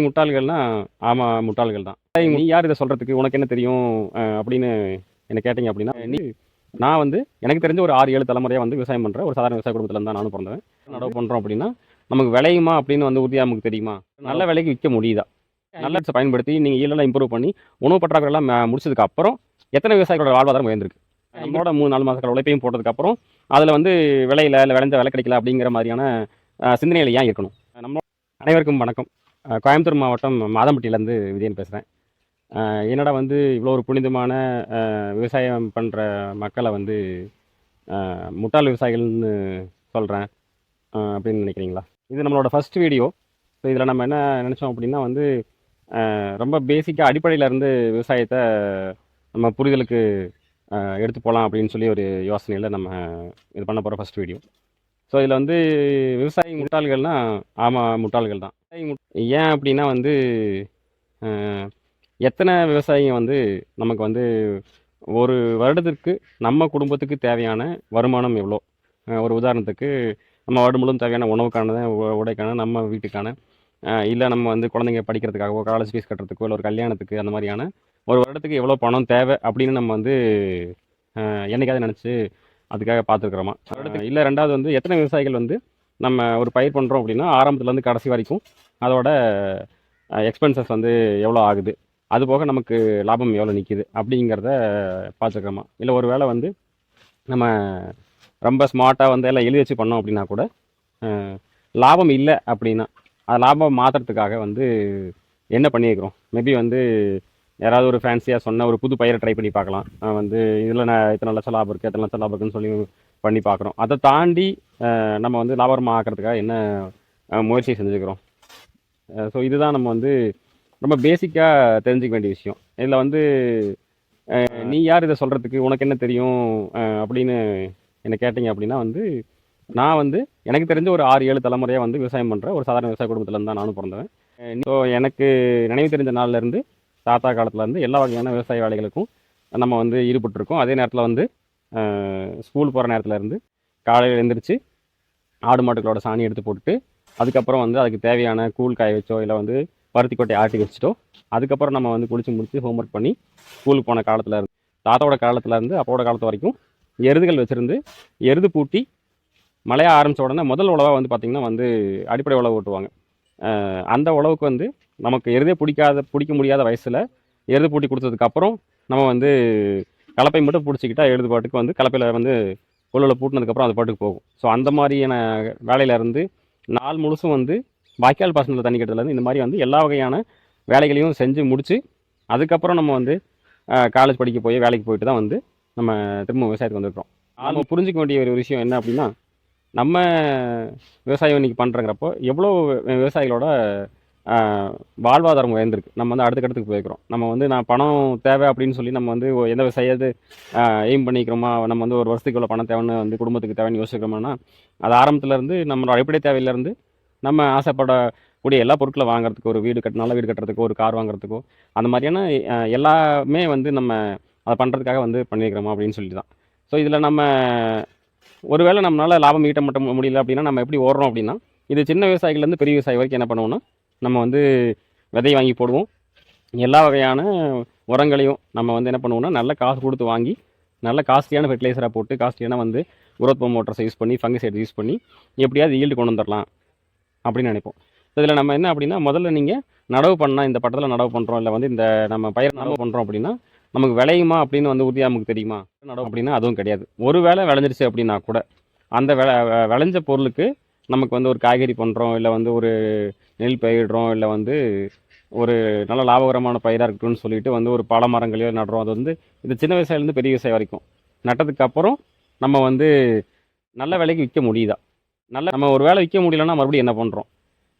முட்டாள்கள்னா ஆமாம் முட்டாள்கள் தான். நீ யார் இதை சொல்கிறதுக்கு உனக்கு என்ன தெரியும் அப்படின்னு என்ன கேட்டீங்க அப்படின்னா நான் வந்து எனக்கு தெரிஞ்ச ஒரு 6-7 தலைமுறையாக வந்து விவசாயம் பண்ணுறேன். ஒரு சாதாரண விவசாய குடும்பத்தில் தான் நானும் பிறந்தவன். நடவு பண்ணுறோம் அப்படின்னா நமக்கு விளையுமா அப்படின்னு வந்து உறுதியாக நமக்கு தெரியுமா? நல்ல விலைக்கு விற்க முடியுதா? நல்ல பயன்படுத்தி நீங்கள் ஈழெல்லாம் இம்ப்ரூவ் பண்ணி உணவு பற்றாக்குறையெல்லாம் முடிச்சதுக்கு அப்புறம் எத்தனை விவசாயிகளோட வாழ்வாதாரம் உயர்ந்திருக்கு? நம்மளோட 3-4 மாதங்கள் உழைப்பையும் போட்டதுக்கப்புறம் அதில் வந்து விளையில இல்லை விளைஞ்ச விலை கிடைக்கல அப்படிங்கிற மாதிரியான சிந்தனைகள் ஏன் இருக்கணும்? நம்ம அனைவருக்கும் வணக்கம். கோயம்புத்தூர் மாவட்டம் மாதம்பட்டியிலேருந்து விஜயன் பேசுகிறேன். என்னடா வந்து இவ்வளோ ஒரு புனிதமான விவசாயம் பண்ணுற மக்களை வந்து முட்டாள் விவசாயிகள்னு சொல்கிறேன் அப்படின்னு நினைக்கிறீங்களா? இது நம்மளோட ஃபர்ஸ்ட் வீடியோ. ஸோ இதில் நம்ம என்ன நினச்சோம் அப்படின்னா வந்து ரொம்ப பேசிக்காக அடிப்படையிலேருந்து விவசாயத்தை நம்ம புரிதலுக்கு எடுத்து போகலாம் அப்படின்னு சொல்லி ஒரு யோசனையில் நம்ம இது பண்ண போகிற ஃபர்ஸ்ட் வீடியோ. ஸோ இதில் வந்து விவசாயி முட்டாள்கள்னா ஆமாம் முட்டாள்கள் தான். ஏன் அப்படின்னா வந்து எத்தனை விவசாயிங்க வந்து நமக்கு வந்து ஒரு வருடத்திற்கு நம்ம குடும்பத்துக்கு தேவையான வருமானம் எவ்வளோ? ஒரு உதாரணத்துக்கு நம்ம வருடம் முழுவதும் தேவையான உணவுக்கான உடைக்கான நம்ம வீட்டுக்கான இல்லை நம்ம வந்து குழந்தைங்க படிக்கிறதுக்காகவோ காலேஜ் ஃபீஸ் கட்டுறதுக்கோ இல்லை ஒரு கல்யாணத்துக்கு அந்த மாதிரியான ஒரு வருடத்துக்கு எவ்வளோ பணம் தேவை அப்படின்னு நம்ம வந்து என்னைக்காவது நினச்சி அதுக்காக பார்த்துருக்குறோமா? இல்லை ரெண்டாவது வந்து எத்தனை விவசாயிகள் வந்து நம்ம ஒரு பயிர் பண்ணுறோம் அப்படின்னா ஆரம்பத்துலேருந்து கடைசி வரைக்கும் அதோட எக்ஸ்பென்சஸ் வந்து எவ்வளோ ஆகுது, அது போக நமக்கு லாபம் எவ்வளோ நிற்கிது அப்படிங்கிறத பார்த்துக்கிறோமா? இல்லை ஒரு வேளை வந்து நம்ம ரொம்ப ஸ்மார்ட்டாக வந்து எல்லாம் எழுதி வச்சு பண்ணோம் அப்படின்னா கூட லாபம் இல்லை அப்படின்னா அது லாபம் மாற்றுறதுக்காக வந்து என்ன பண்ணியிருக்கிறோம்? மேபி வந்து யாராவது ஒரு ஃபேன்சியாக சொன்ன ஒரு புது பயிரை ட்ரை பண்ணி பார்க்கலாம். வந்து இதில் நான் இத்தனை லட்சம் லாபம் இருக்குது எத்தனை லட்சம் லாபம் இருக்குன்னு சொல்லி பண்ணி பார்க்குறோம். அதை தாண்டி நம்ம வந்து லாபம் ஆக்கிறதுக்காக என்ன முயற்சி செஞ்சுக்கிறோம்? ஸோ இதுதான் நம்ம வந்து ரொம்ப பேசிக்காக தெரிஞ்சுக்க வேண்டிய விஷயம். இதில் வந்து நீ யார் இதை சொல்கிறதுக்கு உனக்கு என்ன தெரியும் அப்படின்னு என்ன கேட்டீங்க அப்படின்னா வந்து நான் வந்து எனக்கு தெரிஞ்ச ஒரு 6-7 தலைமுறையாக வந்து விவசாயம் பண்ணுறேன். ஒரு சாதாரண விவசாய குடும்பத்தில் தான் நானும் பிறந்தவன். ஸோ எனக்கு நினைவு தெரிஞ்ச நாள்லேருந்து தாத்தா காலத்துலேருந்து எல்லா வகையான விவசாய வேலைகளுக்கும் நம்ம வந்து ஈடுபட்டிருக்கோம். அதே நேரத்தில் வந்து ஸ்கூல் போகிற நேரத்துலேருந்து காலையில் எழுந்திரிச்சு ஆடு மாட்டுகளோட சாணி எடுத்து போட்டுட்டு அதுக்கப்புறம் வந்து அதுக்கு தேவையான கூழ் காய வச்சோ இல்லை வந்து பருத்தி கொட்டையை ஆட்டி வச்சுட்டோ அதுக்கப்புறம் நம்ம வந்து குளிச்சு முடிச்சு ஹோம்ஒர்க் பண்ணி ஸ்கூலுக்கு போன காலத்தில் இருந்து தாத்தாவோட காலத்துலேருந்து அப்போட காலத்து வரைக்கும் எருதுகள் வச்சுருந்து எருது பூட்டி மழையாக ஆரம்பித்த உடனே முதல் உழவாக வந்து பார்த்திங்கன்னா வந்து அடிப்படை உழவு ஓட்டுவாங்க. அந்த உழவுக்கு வந்து நமக்கு எருதே பிடிக்க முடியாத வயசில் எருது பூட்டி கொடுத்ததுக்கப்புறம் நம்ம வந்து கலப்பை மட்டும் பிடிச்சிக்கிட்டா எருது பாட்டுக்கு வந்து கலப்பையில் வந்து கொள்ளில் பூட்டினதுக்கப்புறம் அது பாட்டுக்கு போகும். ஸோ அந்த மாதிரியான வேலையிலேருந்து நாள் முழுசும் வந்து வாய்க்கால் பாசனத்தில் தண்ணி கட்டுறதுலேருந்து இந்த மாதிரி வந்து எல்லா வகையான வேலைகளையும் செஞ்சு முடித்து அதுக்கப்புறம் நம்ம வந்து காலேஜ் படிக்க போய் வேலைக்கு போயிட்டு தான் வந்து நம்ம திரும்ப விவசாயத்துக்கு வந்துருக்கிறோம். நம்ம புரிஞ்சிக்க வேண்டிய ஒரு விஷயம் என்ன அப்படின்னா நம்ம விவசாயம் இன்றைக்கி பண்ணுறங்கிறப்போ எவ்வளோ விவசாயிகளோட வாழ்வாதாரம் உயர்ந்திருக்கு. நம்ம வந்து அடுத்த கட்டத்துக்கு போயிருக்கிறோம். நம்ம வந்து நான் பணம் தேவை அப்படின்னு சொல்லி நம்ம வந்து எந்த விவசாயத்தை எய்ம் பண்ணிக்கிறோமா, நம்ம வந்து ஒரு வருஷத்துக்கு இவ்வளோ பணம் தேவைன்னு வந்து குடும்பத்துக்கு தேவைன்னு யோசிக்கிறோம்னா அது ஆரம்பத்துலேருந்து நம்மளோட அடிப்படை தேவையிலேருந்து நம்ம ஆசைப்படக்கூடிய எல்லா பொருட்களை வாங்குறதுக்கு ஒரு நல்ல வீடு கட்டுறதுக்கோ ஒரு கார் வாங்குறதுக்கோ அந்த மாதிரியான எல்லாமே வந்து நம்ம அதை பண்ணுறதுக்காக வந்து பண்ணியிருக்கிறோமா அப்படின்னு சொல்லி தான். ஸோ இதில் நம்ம ஒருவேளை நம்மளால் லாபம் ஈட்ட முடியல அப்படின்னா நம்ம எப்படி ஓடுறோம் அப்படின்னா இது சின்ன விவசாயிகள்லேருந்து பெரிய விவசாயி வரைக்கும் என்ன பண்ணுவோம்னா நம்ம வந்து விதை வாங்கி போடுவோம். எல்லா வகையான உரங்களையும் நம்ம வந்து என்ன பண்ணுவோம்னா நல்ல காசு கொடுத்து வாங்கி நல்ல காஸ்ட்லியான ஃபெர்டிலைசராக போட்டு காஸ்ட்லியான வந்து குரோத் ப்ரோமோட்டர்ஸை யூஸ் பண்ணி ஃபங்கிசைட்ஸ் யூஸ் பண்ணி எப்படியாவது ஈல்டு கொண்டு வந்துடலாம் அப்படின்னு நினைப்போம். இதில் நம்ம என்ன அப்படின்னா முதல்ல நீங்கள் நடவு பண்ணால் இந்த பட்டத்தில் நடவு பண்ணுறோம் இல்லை வந்து இந்த நம்ம பயிர் நடவு பண்ணுறோம் அப்படின்னா நமக்கு விளையுமா அப்படின்னு வந்து உறுதியாக நமக்கு தெரியுமா? நடவு அப்படின்னா அதுவும் கிடையாது. ஒரு வேளை விளைஞ்சிருச்சு அப்படின்னா கூட அந்த விளைஞ்ச பொருளுக்கு நமக்கு வந்து ஒரு காய்கறி பண்ணுறோம் இல்லை வந்து ஒரு நெல் பயிரிடுறோம் இல்லை வந்து ஒரு நல்ல லாபகரமான பயிராக இருக்கட்டும்னு சொல்லிட்டு வந்து ஒரு பல மரங்களையோ நடுறோம். அது வந்து இது சின்ன விவசாயிலேருந்து பெரிய விவசாயம் வரைக்கும் நட்டதுக்கு அப்புறம் நம்ம வந்து நல்ல விலைக்கு விற்க முடியுதா? நம்ம ஒரு வேலை விற்க முடியலன்னா மறுபடியும்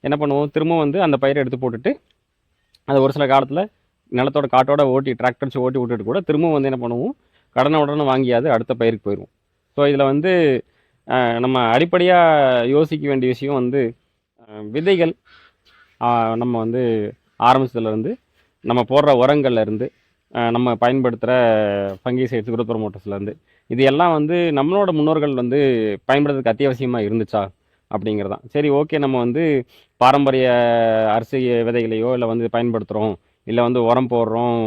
என்ன பண்ணுவோம்? திரும்ப வந்து அந்த பயிரை எடுத்து போட்டுட்டு அது ஒரு சில காலத்தில் நிலத்தோட காட்டோட டிராக்டர் வச்சு ஓட்டி விட்டுட்டு கூட திரும்பவும் வந்து என்ன பண்ணுவோம்? உடனே வாங்கியாது அடுத்த பயிருக்கு போயிடுவோம். ஸோ இதில் வந்து நம்ம அடிப்படையாக யோசிக்க வேண்டிய விஷயம் வந்து விதைகள் நம்ம வந்து ஆரம்பிச்சதுலேருந்து நம்ம போடுற உரங்கள்லேருந்து நம்ம பயன்படுத்துகிற ஃபங்கிசைட்ஸ் குரோத் ப்ரோமோட்டர்ஸ்லேருந்து இது எல்லாம் வந்து நம்மளோட முன்னோர்கள் வந்து பயன்படுத்துறதுக்கு அத்தியாவசியமாக இருந்துச்சா? அப்படிங்கிறதான். சரி, ஓகே, நம்ம வந்து பாரம்பரிய அரிசி விதைகளையோ இல்லை வந்து பயன்படுத்துகிறோம், இல்லை வந்து உரம் போடுறோம்,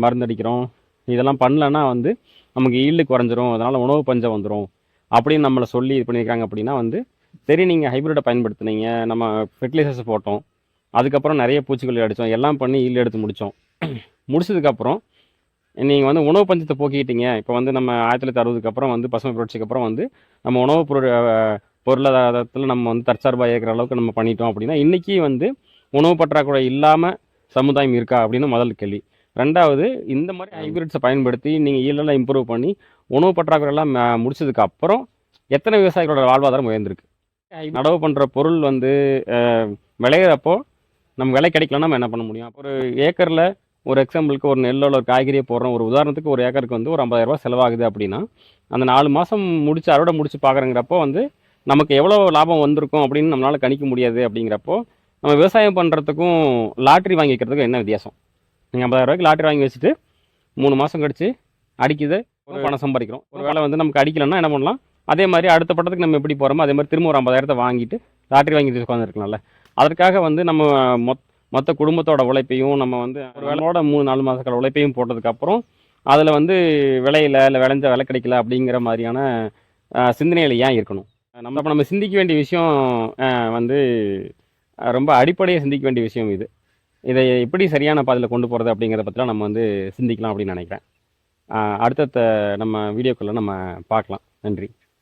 மருந்தடிக்கிறோம், இதெல்லாம் பண்ணலன்னா வந்து நமக்கு ஈல்டு குறைஞ்சிரும், அதனால் உணவு பஞ்சம் வந்துடும் அப்படின்னு நம்மளை சொல்லி இது பண்ணியிருக்காங்க. அப்படின்னா வந்து சரி, நீங்கள் ஹைப்ரிட்டை பயன்படுத்துனீங்க, நம்ம ஃபெர்டிலைசர்ஸ் போட்டோம், அதுக்கப்புறம் நிறைய பூச்சிக்கொல்லி அடித்தோம், எல்லாம் பண்ணி ஈல்டு எடுத்து முடித்தோம். முடிச்சதுக்கப்புறம் நீங்கள் வந்து உணவு பஞ்சத்தை போக்கிட்டீங்க. இப்போ வந்து நம்ம 1960க்கு அப்புறம் வந்து பசுமை புரட்சிக்கு அப்புறம் வந்து நம்ம உணவு பொருளாதாரத்தில் நம்ம வந்து தற்சார்பாக இருக்கிற அளவுக்கு நம்ம பண்ணிட்டோம் அப்படின்னா இன்றைக்கி வந்து உணவு பற்றாக்குறை இல்லாமல் சமுதாயம் இருக்கா அப்படின்னு முதல் கேள்வி. ரெண்டாவது, இந்த மாதிரி ஹைபிரிட்ஸை பயன்படுத்தி நீங்கள் ஈல்டெல்லாம் இம்ப்ரூவ் பண்ணி உணவு பற்றாக்குறையெல்லாம் முடிச்சதுக்கு அப்புறம் எத்தனை விவசாயிகளோட வாழ்வாதாரம் உயர்ந்திருக்கு? நடவு பண்ணுற பொருள் வந்து விளையிறப்போ நம்ம விலை கிடைக்கலன்னா நம்ம என்ன பண்ண முடியும்? ஒரு ஏக்கரில் ஒரு எக்ஸாம்பிளுக்கு ஒரு நெல்லோ ஒரு காய்கறியை போடுறோம், ஒரு உதாரணத்துக்கு ஒரு ஏக்கருக்கு வந்து ஒரு 50,000 செலவாகுது அப்படின்னா அந்த 4 மாதம் முடிச்சு அறுவடை முடிச்சு பார்க்குறங்கிறப்போ வந்து நமக்கு எவ்வளோ லாபம் வந்திருக்கும் அப்படின்னு நம்மளால் கணிக்க முடியாது. அப்படிங்கிறப்போ நம்ம விவசாயம் பண்ணுறதுக்கும் லாட்ரி வாங்கி வைக்கிறதுக்கும் என்ன வித்தியாசம்? நீங்கள் 50,000 லாட்ரி வாங்கி வச்சுட்டு 3 மாதம் கழிச்சு அடிக்குது, ஒரு பணம் சம்பாதிக்கிறோம். ஒரு வேளை வந்து நமக்கு அடிக்கலைன்னா என்ன பண்ணலாம்? அதே மாதிரி அடுத்த பட்டத்துக்கு நம்ம எப்படி போகிறோமோ அதே மாதிரி திரும்ப ஒரு 50,000 வாங்கிட்டு லாட்ரி வாங்கிட்டு உட்காந்துருக்கலாம்ல. அதற்காக வந்து நம்ம மொத்த குடும்பத்தோட உழைப்பையும் நம்ம வந்து ஒரு வேலையோட 3-4 மாதக்கால உழைப்பையும் போட்டதுக்கப்புறம் அதில் வந்து விளையில இல்லை விளைஞ்ச விலை கிடைக்கல அப்படிங்கிற மாதிரியான சிந்தனைகள் ஏன் இருக்கணும்? நம்ம சிந்திக்க வேண்டிய விஷயம் வந்து ரொம்ப அடிப்படையாக சிந்திக்க வேண்டிய விஷயம் இது. இதை எப்படி சரியான பாதையில் கொண்டு போகிறது அப்படிங்கிறத பற்றிலாம் நம்ம வந்து சிந்திக்கலாம் அப்படின்னு நினைக்கிறேன். அடுத்தடுத்த நம்ம வீடியோக்குள்ளே நம்ம பார்க்கலாம். நன்றி.